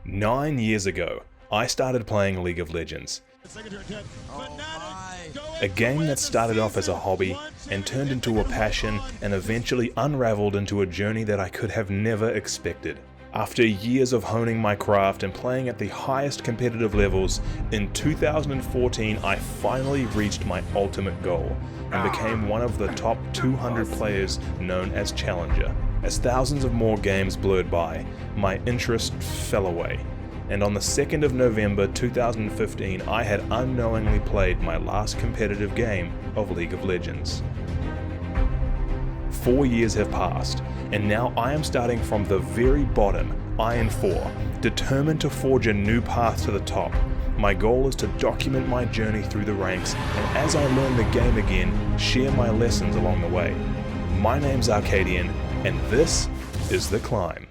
9 years ago, I started playing League of Legends. A game that started off as a hobby and turned into a passion and eventually unraveled into a journey that I could have never expected. After years of honing my craft and playing at the highest competitive levels, in 2014 I finally reached my ultimate goal and became one of the top 200 players known as Challenger. As thousands of more games blurred by, my interest fell away, and on the 2nd of November 2015 I had unknowingly played my last competitive game of League of Legends. 4 years have passed, and now I am starting from the very bottom, Iron 4, determined to forge a new path to the top. My goal is to document my journey through the ranks, and as I learn the game again, share my lessons along the way. My name's Arkadian, and this is The Climb.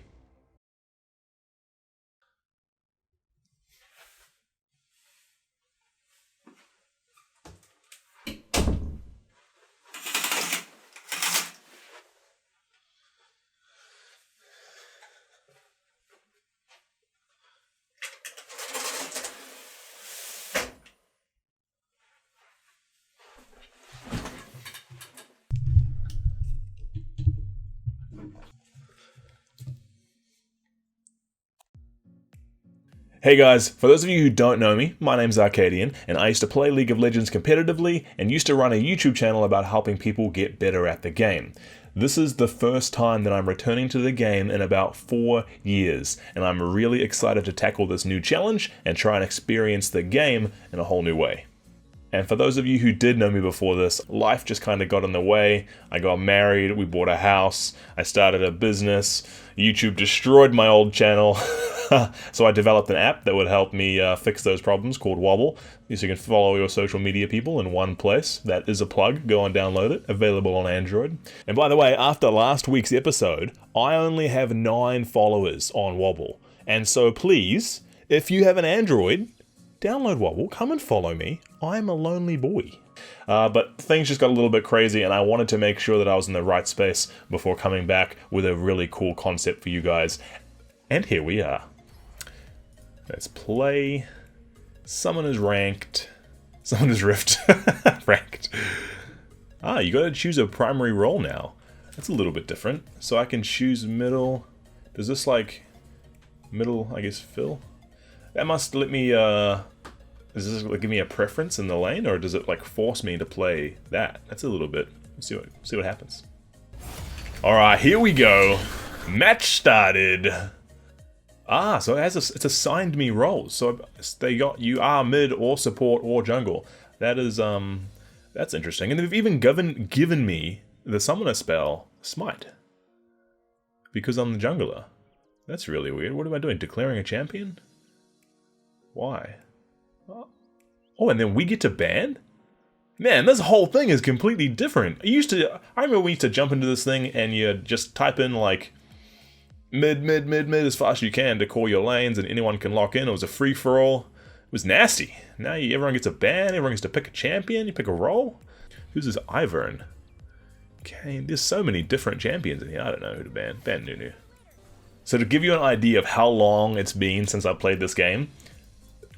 Hey guys, for those of you who don't know me, my name's Arkadian, and I used to play League of Legends competitively and used to run a YouTube channel about helping people get better at the game. This is the first time that I'm returning to the game in about 4 years, and I'm really excited to tackle this new challenge and try and experience the game in a whole new way. And for those of you who did know me before this, life just kind of got in the way. I got married, we bought a house, I started a business, YouTube destroyed my old channel. So I developed an app that would help me fix those problems called Wobble. So you can follow your social media people in one place. That is a plug. Go and download it. Available on Android. And by the way, after last week's episode, I only have 9 followers on Wobble. And so please, if you have an Android, download Wobble. Come and follow me. I'm a lonely boy. But things just got a little bit crazy, and I wanted to make sure that I was in the right space before coming back with a really cool concept for you guys. And here we are. Let's play. Someone is ranked. Someone is rift. Ranked. Ah, you gotta choose a primary role now. That's a little bit different. So I can choose middle. Does this like middle, I guess, fill? That must let me, does this give me a preference in the lane, or does it like force me to play that? That's a little bit, let's see what happens. Alright, here we go. Match started. Ah, so it's assigned me roles. So they got you are mid or support or jungle. That is that's interesting. And they've even given me the summoner spell Smite because I'm the jungler. That's really weird. What am I doing? Declaring a champion? Why? Oh, and then we get to ban? Man, this whole thing is completely different. I remember we used to jump into this thing and you just type in like mid as fast as you can to call your lanes and anyone can lock in. It was a free-for-all. It was nasty. Now everyone gets a ban, everyone gets to pick a champion, you pick a role. Who's this Ivern? Okay, there's so many different champions in here. I don't know who to ban. Ban Nunu. So to give you an idea of how long it's been since I played this game,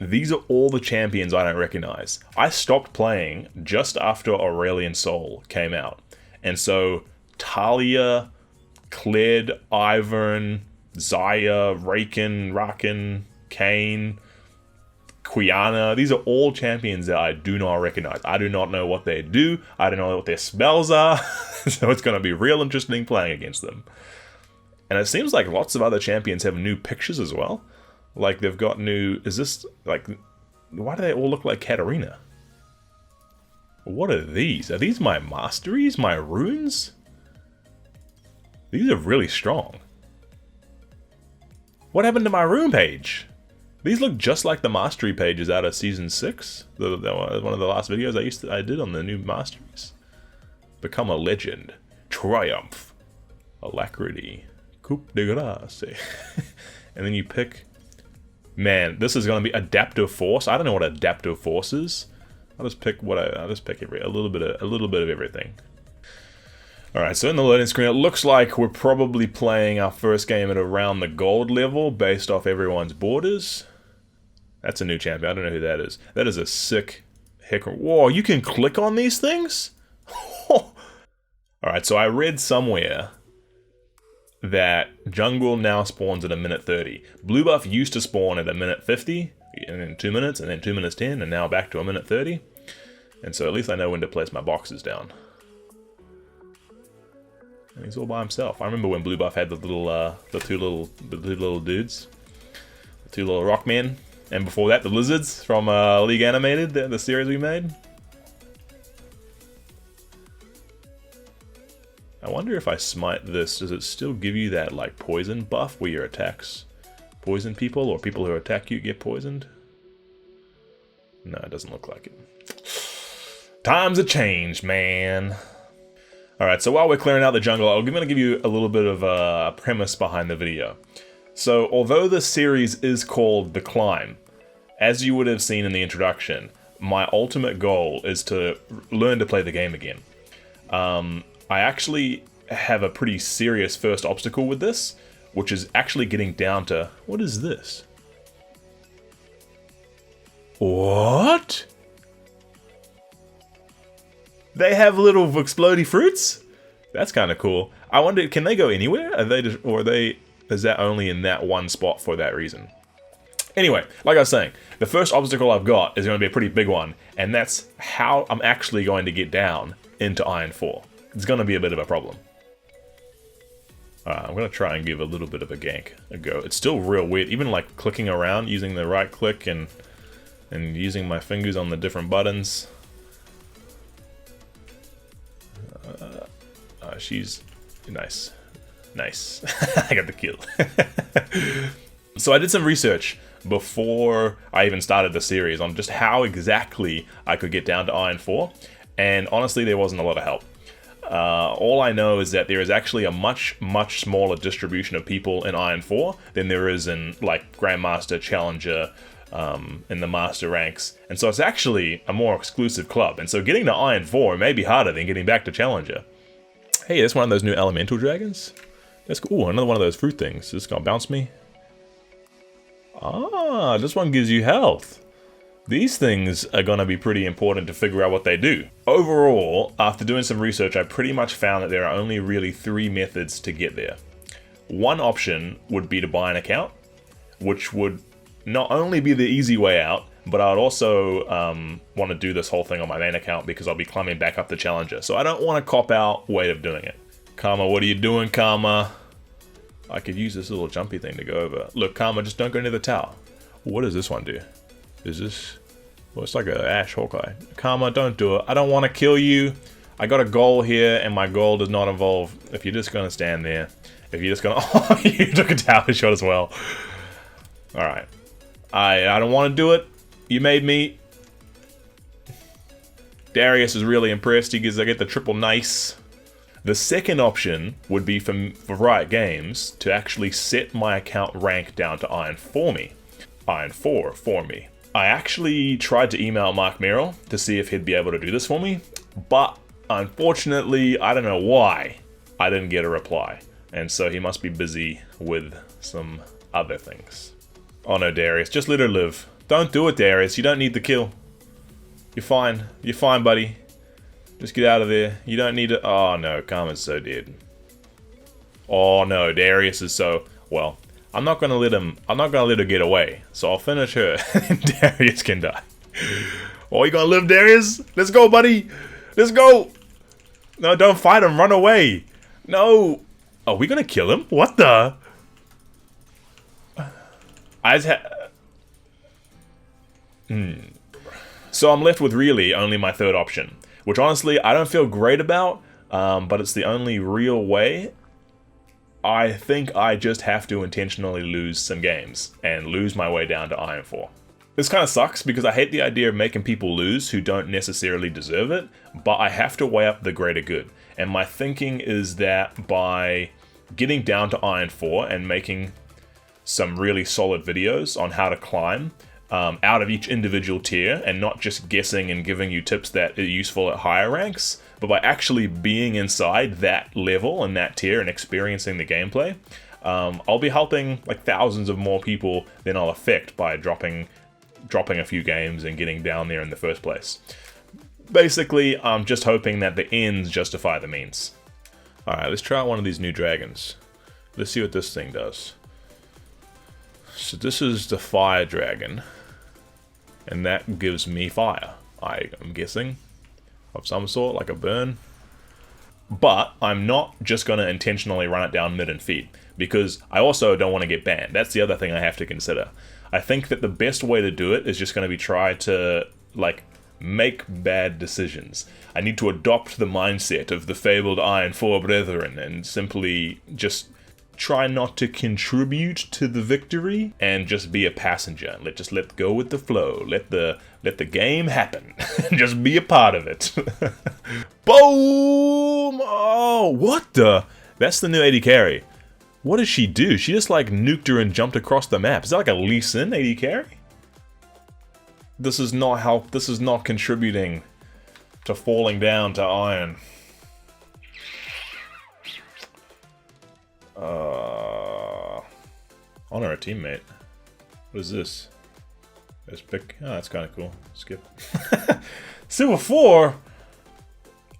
these are all the champions I don't recognize. I stopped playing just after Aurelian Sol came out. And so Talia, Kled, Ivern, Zaya, Rakan, Kayn, Qiyana. These are all champions that I do not recognize. I do not know what they do. I don't know what their spells are. So it's going to be real interesting playing against them. And it seems like lots of other champions have new pictures as well. Like they've got new... Is this like... Why do they all look like Katarina? What are these? Are these my masteries? My runes? These are really strong. What happened to my rune page? These look just like the mastery pages out of season 6. One of the last videos I did on the new masteries. Become a legend. Triumph. Alacrity. Coup de grace. And then you pick... Man, this is going to be adaptive force. I don't know what adaptive force is. I'll just pick a little bit of everything. Alright, so in the loading screen, it looks like we're probably playing our first game at around the gold level based off everyone's borders. That's a new champion. I don't know who that is. That is a sick heck. Whoa, you can click on these things? Alright, so I read somewhere that jungle now spawns at a minute 30. Blue buff used to spawn at a minute 50, and then 2 minutes, and then 2 minutes 10, and now back to a minute 30. And so at least I know when to place my boxes down. And he's all by himself. I remember when blue buff had the two little dudes, the two little rock men, and before that the lizards from League Animated, the series we made. I wonder if I smite this, does it still give you that like poison buff where your attacks poison people, or people who attack you get poisoned? No, it doesn't look like it. Times have changed, man. Alright, so while we're clearing out the jungle, I'm going to give you a little bit of a premise behind the video. So, although this series is called The Climb, as you would have seen in the introduction, my ultimate goal is to learn to play the game again. I actually have a pretty serious first obstacle with this, which is actually getting down to... What is this? What? They have little explodey fruits? That's kind of cool. I wonder, can they go anywhere? Are they just, or are they... Is that only in that one spot for that reason? Anyway, like I was saying, the first obstacle I've got is going to be a pretty big one, and that's how I'm actually going to get down into Iron 4. It's going to be a bit of a problem. I'm going to try and give a little bit of a gank a go. It's still real weird, even like clicking around, using the right click and using my fingers on the different buttons. She's nice. Nice. I got the kill. So I did some research before I even started the series on just how exactly I could get down to Iron 4, and honestly there wasn't a lot of help. All I know is that there is actually a much smaller distribution of people in Iron 4 than there is in like Grandmaster, Challenger, in the Master ranks, and so it's actually a more exclusive club, and so getting to Iron 4 may be harder than getting back to Challenger. Hey, that's one of those new elemental dragons? That's cool. Ooh, another one of those fruit things. Is this gonna bounce me? Ah, this one gives you health. These things are gonna be pretty important to figure out what they do. Overall, after doing some research, I pretty much found that there are only really 3 methods to get there. One option would be to buy an account, which would not only be the easy way out, but I'd also want to do this whole thing on my main account because I'll be climbing back up the Challenger. So I don't want a cop-out way of doing it. Karma, what are you doing, Karma? I could use this little jumpy thing to go over. Look, Karma, just don't go near the tower. What does this one do? Is this... Well, it's like a Ash Hawkeye. Karma, don't do it. I don't want to kill you. I got a goal here, and my goal does not involve... If you're just going to stand there. If you're just going to... Oh, you took a tower shot as well. Alright. I don't want to do it. You made me. Darius is really impressed. He gets, I get the triple nice. The second option would be for Riot Games to actually set my account rank down to Iron 4 me. Iron 4 for me. I actually tried to email Mark Merrill to see if he'd be able to do this for me, but unfortunately, I don't know why, I didn't get a reply. And so he must be busy with some other things. Oh no, Darius, just let her live. Don't do it, Darius. You don't need the kill. You're fine. You're fine, buddy. Just get out of there. You don't need to... Oh, no. Karma's so dead. Oh, no. Darius is so... Well, I'm not going to let him... I'm not going to let her get away. So I'll finish her and Darius can die. Oh, you going to live, Darius? Let's go, buddy. Let's go. No, don't fight him. Run away. No. Are we going to kill him? What the... So I'm left with really only my third option, which honestly I don't feel great about, but it's the only real way. I think I just have to intentionally lose some games and lose my way down to Iron 4. This kind of sucks because I hate the idea of making people lose who don't necessarily deserve it, but I have to weigh up the greater good. And my thinking is that by getting down to Iron 4 and making some really solid videos on how to climb out of each individual tier and not just guessing and giving you tips that are useful at higher ranks, but by actually being inside that level and that tier and experiencing the gameplay, I'll be helping like thousands of more people than I'll affect by dropping a few games and getting down there in the first place. Basically, I'm just hoping that the ends justify the means. Alright, let's try out one of these new dragons. Let's see what this thing does. So this is the fire dragon, and that gives me fire, I'm guessing, of some sort, like a burn. But I'm not just going to intentionally run it down mid and feed, because I also don't want to get banned. That's the other thing I have to consider. I think that the best way to do it is just going to be try to, like, make bad decisions. I need to adopt the mindset of the fabled Iron Four brethren and simply just try not to contribute to the victory and just be a passenger. Just let go with the flow. Let the game happen. Just be a part of it. Boom! Oh, what the? That's the new AD carry. What did she do? She just like nuked her and jumped across the map. Is that like a Lee Sin AD carry? This is not help. This is not contributing to falling down to iron. Honor a teammate. What is this? Let's pick. Oh, that's kind of cool. Skip. Silver 4?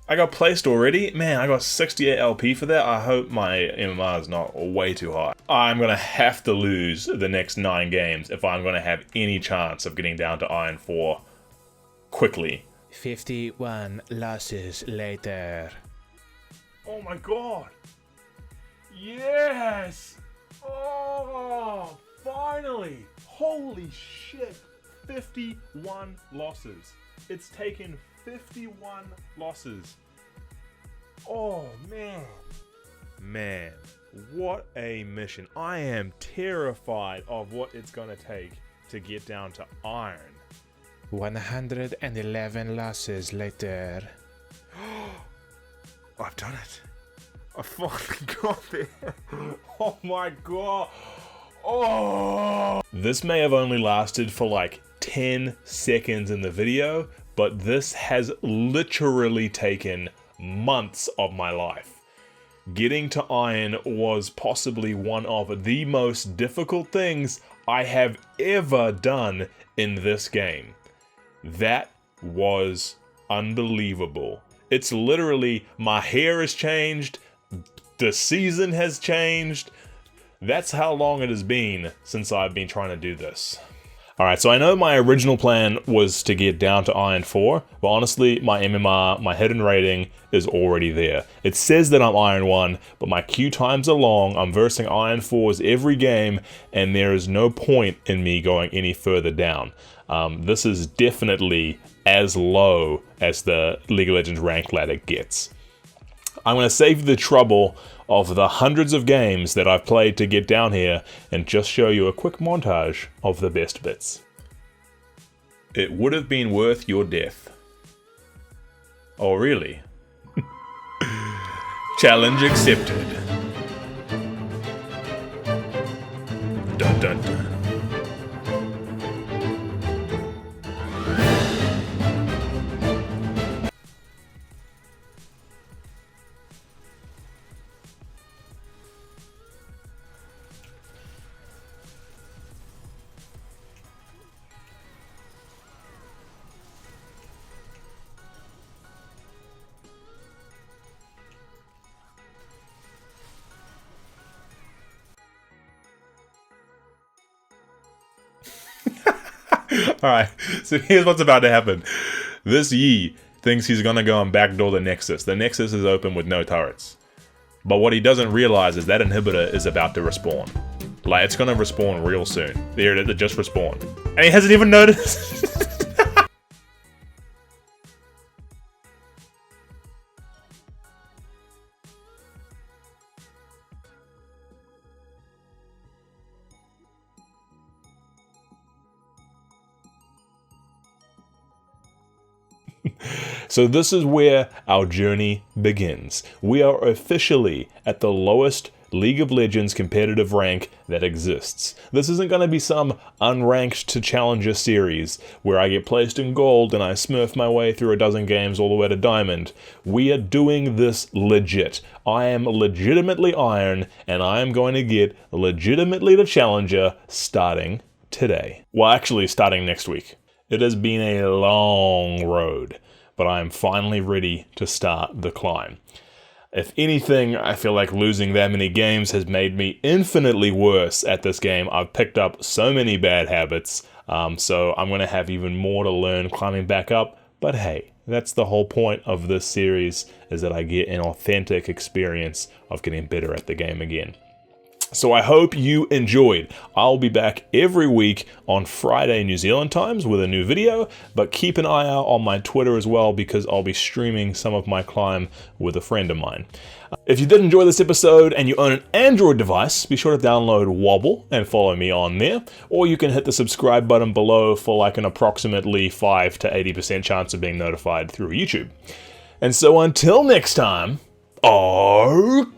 I got placed already? Man, I got 68 LP for that. I hope my MMR is not way too high. I'm going to have to lose the next 9 games if I'm going to have any chance of getting down to Iron 4 quickly. 51 losses later. Oh my god! Yes! Oh, finally! Holy shit! 51 losses. It's taken 51 losses. Oh, man. Man, what a mission. I am terrified of what it's gonna take to get down to iron. 111 losses later. I've done it. I finally got there. Oh my god. Oh! This may have only lasted for like 10 seconds in the video, but this has literally taken months of my life. Getting to iron was possibly one of the most difficult things I have ever done in this game. That was unbelievable. It's literally, my hair has changed, the season has changed. That's how long it has been since I've been trying to do this. Alright, so I know my original plan was to get down to Iron 4, but honestly, my MMR, my hidden rating, is already there. It says that I'm Iron 1, but my queue times are long, I'm versing Iron 4s every game, and there is no point in me going any further down. This is definitely as low as the League of Legends ranked ladder gets. I'm going to save you the trouble of the hundreds of games that I've played to get down here and just show you a quick montage of the best bits. It would have been worth your death. Oh, really? Challenge accepted. Dun dun dun. Alright, so here's what's about to happen. This Yi thinks he's gonna go and backdoor the Nexus. The Nexus is open with no turrets. But what he doesn't realize is that inhibitor is about to respawn. Like, it's gonna respawn real soon. There it just respawned. And he hasn't even noticed. So this is where our journey begins. We are officially at the lowest League of Legends competitive rank that exists. This isn't going to be some unranked to challenger series where I get placed in gold and I smurf my way through a dozen games all the way to diamond. We are doing this legit. I am legitimately iron, and I am going to get legitimately to challenger starting today. Well, actually starting next week. It has been a long road, but I am finally ready to start the climb. If anything, I feel like losing that many games has made me infinitely worse at this game. I've picked up so many bad habits, so I'm going to have even more to learn climbing back up. But hey, that's the whole point of this series, is that I get an authentic experience of getting better at the game again. So I hope you enjoyed. I'll be back every week on Friday New Zealand times with a new video, but keep an eye out on my Twitter as well, because I'll be streaming some of my climb with a friend of mine. If you did enjoy this episode and you own an Android device, be sure to download Wobble and follow me on there, or you can hit the subscribe button below for like an approximately 5 to 80% chance of being notified through YouTube. And so until next time, go!